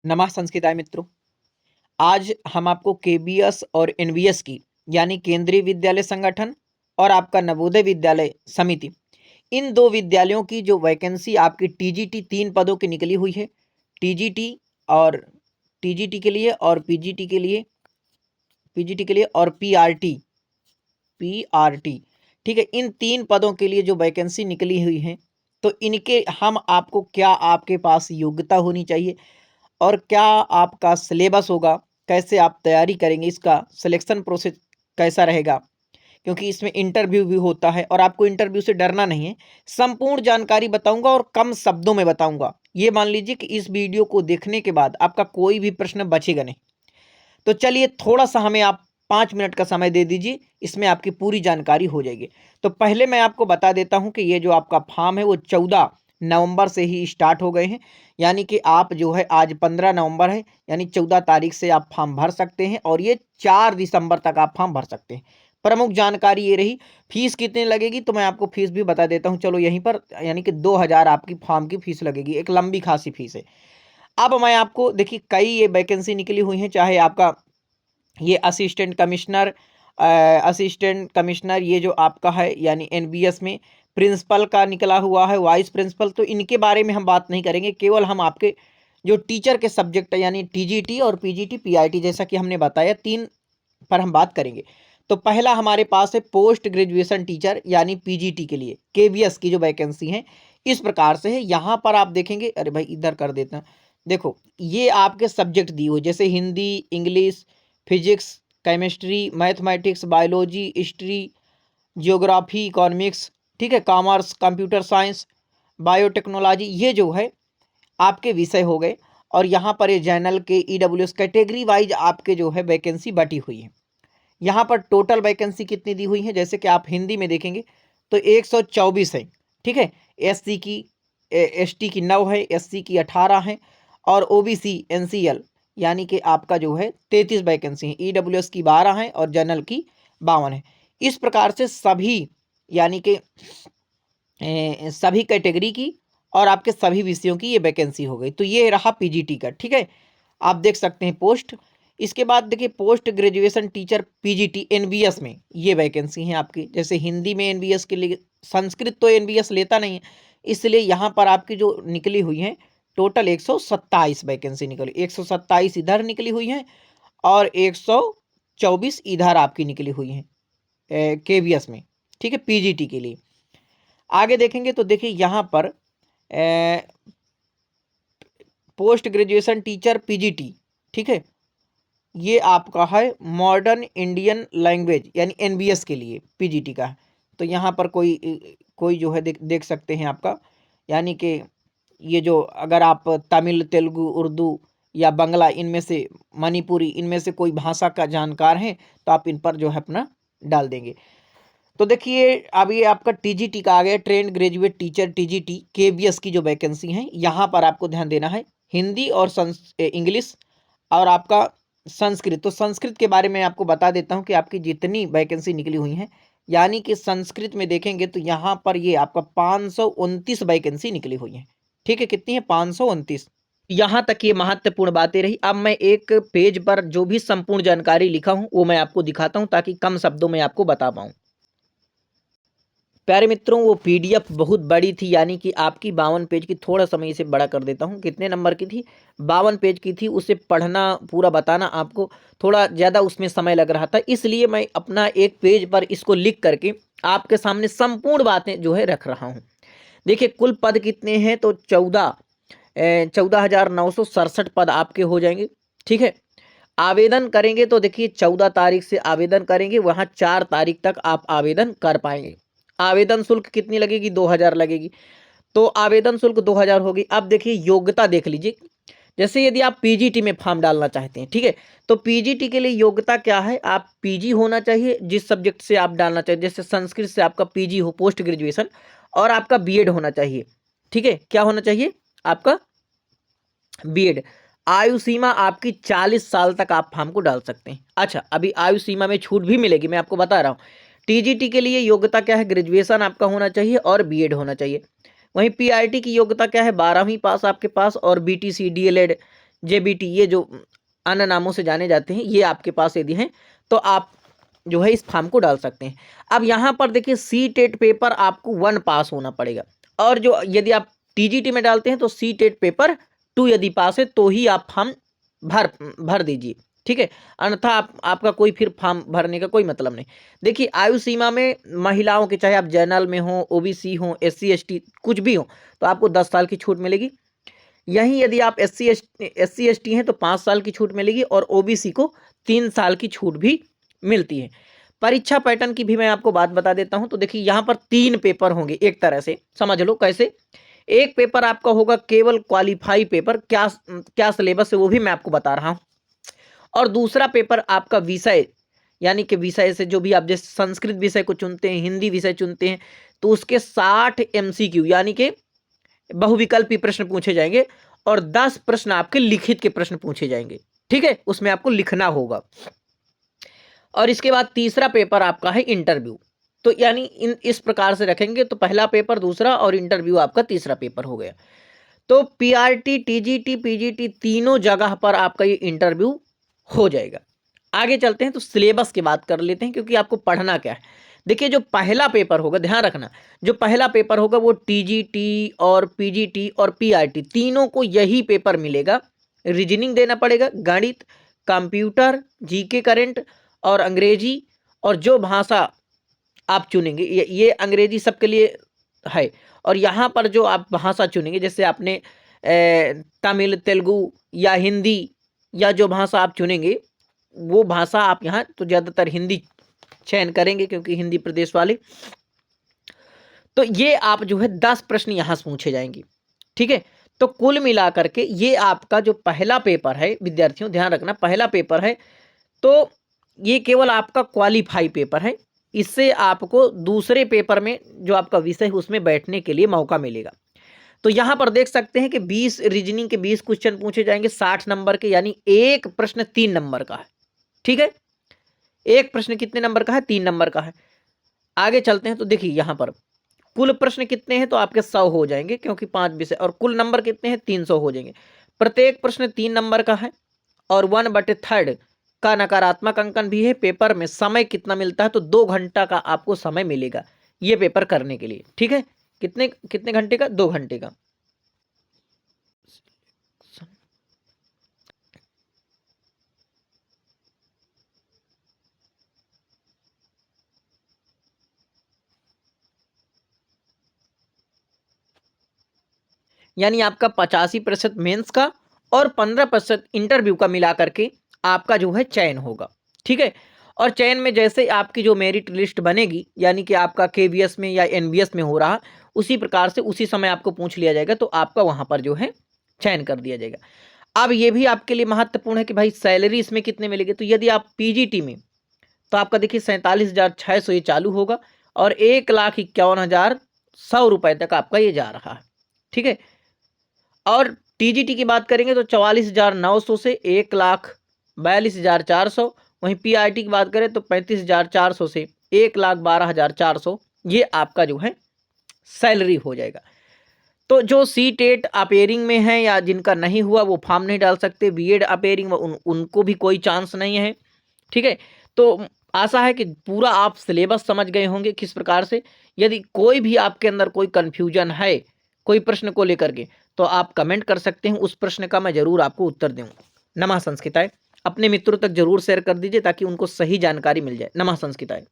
नमः संस्कृताय मित्रों। आज हम आपको केबीएस और एनवीएस की यानी केंद्रीय विद्यालय संगठन और आपका नवोदय विद्यालय समिति, इन दो विद्यालयों की जो वैकेंसी आपकी टीजीटी 3 पदों की निकली हुई है। टीजीटी और टीजीटी के लिए और पीजीटी के लिए और पीआरटी, ठीक है। इन 3 पदों के लिए जो वैकेंसी निकली हुई है, तो इनके हम आपको क्या आपके पास योग्यता होनी चाहिए और क्या आपका सिलेबस होगा, कैसे आप तैयारी करेंगे, इसका सिलेक्शन प्रोसेस कैसा रहेगा, क्योंकि इसमें इंटरव्यू भी होता है और आपको इंटरव्यू से डरना नहीं है। संपूर्ण जानकारी बताऊंगा और कम शब्दों में बताऊंगा। ये मान लीजिए कि इस वीडियो को देखने के बाद आपका कोई भी प्रश्न बचेगा नहीं। तो चलिए थोड़ा सा हमें आप 5 मिनट का समय दे दीजिए, इसमें आपकी पूरी जानकारी हो जाएगी। तो पहले मैं आपको बता देता हूं कि ये जो आपका फॉर्म है वो 14 नवंबर से ही स्टार्ट हो गए हैं। यानी कि आप जो है आज 15 नवंबर है, यानी 14 तारीख से आप फॉर्म भर सकते हैं और ये 4 दिसंबर तक आप फॉर्म भर सकते हैं। प्रमुख जानकारी ये रही। फीस कितनी लगेगी तो मैं आपको फीस भी बता देता हूँ, चलो यहीं पर। यानी कि 2000 आपकी फॉर्म की फीस लगेगी, एक लंबी खासी फीस है। अब मैं आपको देखिए, कई ये वैकेंसी निकली हुई हैं, चाहे आपका ये असिस्टेंट कमिश्नर ये जो आपका है यानी एनबीएस में प्रिंसिपल का निकला हुआ है, वाइस प्रिंसिपल, तो इनके बारे में हम बात नहीं करेंगे। केवल हम आपके जो टीचर के सब्जेक्ट है यानी टीजीटी और पीजीटी पीआईटी, जैसा कि हमने बताया, 3 पर हम बात करेंगे। तो पहला हमारे पास है पोस्ट ग्रेजुएशन टीचर यानी पीजीटी के लिए केवीएस की जो वैकेंसी है, इस प्रकार से है। यहाँ पर आप देखेंगे, अरे भाई इधर कर देता, देखो ये आपके सब्जेक्ट दिए हुए, जैसे Hindi, English, physics, chemistry, mathematics, biology, history, geography, economics, ठीक है, कॉमर्स, कंप्यूटर साइंस, बायोटेक्नोलॉजी, ये जो है आपके विषय हो गए। और यहाँ पर ये जनरल के ईडब्ल्यूएस कैटेगरी वाइज आपके जो है वैकेंसी बटी हुई है। यहाँ पर टोटल वैकेंसी कितनी दी हुई है, जैसे कि आप हिंदी में देखेंगे तो 124 है, ठीक है। एससी की एसटी की 9 है, एससी की 18 है और ओबीसी एनसीएल यानी कि आपका जो है 33 वैकेंसी है। ईडब्ल्यूएस की 12 है और जनरल की 52 है। इस प्रकार से सभी यानी कि सभी कैटेगरी की और आपके सभी विषयों की ये वैकेंसी हो गई। तो ये रहा पीजीटी का, ठीक है। आप देख सकते हैं पोस्ट। इसके बाद देखिए post graduation teacher PGT NBS में ये वैकेंसी है आपकी। जैसे हिंदी में एनबीएस के लिए, संस्कृत तो एनबीएस लेता नहीं है, इसलिए यहाँ पर आपकी जो निकली हुई है टोटल 127 वैकेंसी निकली। 127 इधर निकली हुई है और 124 इधर आपकी निकली हुई है केवीएस में, ठीक है, पीजीटी के लिए। आगे देखेंगे तो देखिए यहाँ पर पोस्ट ग्रेजुएशन टीचर पीजीटी, ठीक है, ये आपका है मॉडर्न इंडियन लैंग्वेज यानी एनबीएस के लिए पीजीटी का है। तो यहाँ पर कोई जो है देख सकते हैं आपका, यानी कि ये जो अगर आप तमिल, तेलुगु, उर्दू या बांग्ला, इनमें से मणिपुरी, इनमें से कोई भाषा का जानकार हैं तो आप इन पर जो है अपना डाल देंगे। तो देखिए अब ये आपका टीजीटी का आ गया, trained graduate teacher TGT KVS की जो वैकेंसी है, यहाँ पर आपको ध्यान देना है हिंदी और इंग्लिश और आपका संस्कृत। तो संस्कृत के बारे में आपको बता देता हूँ कि आपकी जितनी वैकेंसी निकली हुई हैं, यानी कि संस्कृत में देखेंगे तो यहाँ पर ये आपका 529 वैकेंसी निकली हुई है, ठीक है। कितनी है? 529। यहाँ तक ये महत्वपूर्ण बातें रही। अब मैं एक पेज पर जो भी संपूर्ण जानकारी लिखा हूँ वो मैं आपको दिखाता हूँ ताकि कम शब्दों में आपको बता पाऊँ। प्यारे मित्रों, वो पीडीएफ बहुत बड़ी थी, यानी कि आपकी 52 पेज की। थोड़ा सा मैं इसे बड़ा कर देता हूँ। कितने नंबर की थी? 52 पेज की थी। उसे पढ़ना, पूरा बताना आपको थोड़ा ज़्यादा उसमें समय लग रहा था, इसलिए मैं अपना एक पेज पर इसको लिख करके आपके सामने संपूर्ण बातें जो है रख रहा हूँ। देखिए कुल पद कितने हैं, तो 14,967 पद आपके हो जाएंगे, ठीक है। आवेदन करेंगे तो देखिए 14 तारीख से आवेदन करेंगे, वहाँ 4 तारीख तक आप आवेदन कर पाएंगे। आवेदन शुल्क कितनी लगेगी? 2000 लगेगी। तो आवेदन शुल्क 2000 होगी। अब देखिए योग्यता देख लीजिए। जैसे यदि आप पीजीटी में फॉर्म डालना चाहते हैं, ठीक है, तो पीजीटी के लिए योग्यता क्या है? आप पीजी होना चाहिए जिस सब्जेक्ट से आप डालना चाहिए। जैसे संस्कृत से आपका पीजी हो, पोस्ट ग्रेजुएशन, और आपका बीएड होना चाहिए, ठीक है। क्या होना चाहिए? आपका बीएड। आयु सीमा आपकी 40 साल तक आप फॉर्म को डाल सकते हैं। अच्छा, अभी आयु सीमा में छूट भी मिलेगी, मैं आपको बता रहा हूँ। टीजीटी के लिए योग्यता क्या है? ग्रेजुएशन आपका होना चाहिए और बीएड होना चाहिए। वहीं पीआईटी की योग्यता क्या है? 12वीं पास आपके पास और बीटीसी डीएलएड जेबीटी, ये जो अन्य नामों से जाने जाते हैं, ये आपके पास यदि हैं तो आप जो है इस फॉर्म को डाल सकते हैं। अब यहाँ पर देखिए सी टेट पेपर आपको 1 पास होना पड़ेगा, और जो यदि आप टीजीटी में डालते हैं तो सी टेट पेपर 2 यदि पास है तो ही आप फॉर्म भर दीजिए, ठीक है। अन्यथा आपका कोई फिर फॉर्म भरने का कोई मतलब नहीं। देखिए आयु सीमा में महिलाओं के, चाहे आप जनरल में हो, ओबीसी हो, एससी एसटी कुछ भी हो, तो आपको 10 साल की छूट मिलेगी। यहीं यदि आप एससी एसटी हैं तो 5 साल की छूट मिलेगी, और ओबीसी को 3 साल की छूट भी मिलती है। परीक्षा पैटर्न की भी मैं आपको बात बता देता हूं। तो देखिए यहाँ पर 3 पेपर होंगे, एक तरह से समझ लो कैसे। एक पेपर आपका होगा केवल क्वालिफाई पेपर, क्या क्या सिलेबस है वो भी मैं आपको बता रहा हूं। और दूसरा पेपर आपका विषय, यानी कि विषय से जो भी आप जैसे संस्कृत विषय को चुनते हैं, हिंदी विषय चुनते हैं, तो उसके 60 एमसीक्यू यानी कि बहुविकल्पी प्रश्न पूछे जाएंगे, और 10 प्रश्न आपके लिखित के प्रश्न पूछे जाएंगे, ठीक है, उसमें आपको लिखना होगा। और इसके बाद तीसरा पेपर आपका है इंटरव्यू। तो यानी इस प्रकार से रखेंगे, तो पहला पेपर, दूसरा और इंटरव्यू आपका तीसरा पेपर हो गया। तो पीआरटी, टीजीटी, पीजीटी तीनों जगह पर आपका ये इंटरव्यू हो जाएगा। आगे चलते हैं तो सिलेबस की बात कर लेते हैं, क्योंकि आपको पढ़ना क्या है। देखिए जो पहला पेपर होगा, ध्यान रखना, जो पहला पेपर होगा वो टीजीटी और पीजीटी और पीआरटी तीनों को यही पेपर मिलेगा। रीजनिंग देना पड़ेगा, गणित, कंप्यूटर, जीके करंट और अंग्रेजी, और जो भाषा आप चुनेंगे, ये अंग्रेजी सबके लिए है। और यहाँ पर जो आप भाषा चुनेंगे, जैसे आपने तमिल, तेलुगु या हिंदी, या जो भाषा आप चुनेंगे वो भाषा आप यहाँ तो ज़्यादातर हिंदी चयन करेंगे, क्योंकि हिंदी प्रदेश वाले। तो ये आप जो है 10 प्रश्न यहाँ से पूछे जाएंगे, ठीक है। तो कुल मिलाकर के ये आपका जो पहला पेपर है, विद्यार्थियों ध्यान रखना, पहला पेपर है, तो ये केवल आपका क्वालिफाई पेपर है। इससे आपको दूसरे पेपर में जो आपका विषय है उसमें बैठने के लिए मौका मिलेगा। तो यहाँ पर देख सकते हैं कि 20 रीजनिंग के 20 क्वेश्चन पूछे जाएंगे 60 नंबर के, यानी एक प्रश्न 3 नंबर का है, ठीक है। एक प्रश्न कितने नंबर का है? 3 नंबर का है। आगे चलते हैं तो देखिए यहाँ पर कुल प्रश्न कितने हैं, तो आपके 100 हो जाएंगे, क्योंकि 5 विषय, और कुल नंबर कितने हैं? 300 हो जाएंगे। प्रत्येक प्रश्न 3 नंबर का है, और 1/3 का नकारात्मक अंकन भी है। पेपर में समय कितना मिलता है? तो 2 घंटा का आपको समय मिलेगा ये पेपर करने के लिए, ठीक है। कितने कितने घंटे का? 2 घंटे का। यानी आपका 85% मेंस का और 15% इंटरव्यू का मिला करके आपका जो है चयन होगा, ठीक है। और चयन में जैसे आपकी जो मेरिट लिस्ट बनेगी, यानी कि आपका केवीएस में या एनबीएस में हो रहा, उसी प्रकार से उसी समय आपको पूछ लिया जाएगा, तो आपका वहां पर जो है चयन कर दिया जाएगा। अब ये भी आपके लिए महत्वपूर्ण है कि भाई सैलरी इसमें कितने मिलेगी। तो यदि आप पीजीटी में, तो आपका देखिए 47,600 ये चालू होगा, और 1,51,100 रुपए तक आपका ये जा रहा है, ठीक है। और टीजीटी की बात करेंगे तो 44,900 से 1,42,400। वहीं पीआरटी की बात करें तो 35,400 से 1,12,400 ये आपका जो है सैलरी हो जाएगा। तो जो सी टेट अपेयरिंग में है या जिनका नहीं हुआ वो फॉर्म नहीं डाल सकते, बीएड अपेयरिंग उनको भी कोई चांस नहीं है, ठीक है। तो आशा है कि पूरा आप सिलेबस समझ गए होंगे किस प्रकार से। यदि कोई भी आपके अंदर कोई कन्फ्यूजन है कोई प्रश्न को लेकर के, तो आप कमेंट कर सकते हैं, उस प्रश्न का मैं जरूर आपको उत्तर दूंगा। नमः संस्कृताय। अपने मित्रों तक जरूर शेयर कर दीजिए ताकि उनको सही जानकारी मिल जाए। नमः संस्कृताय।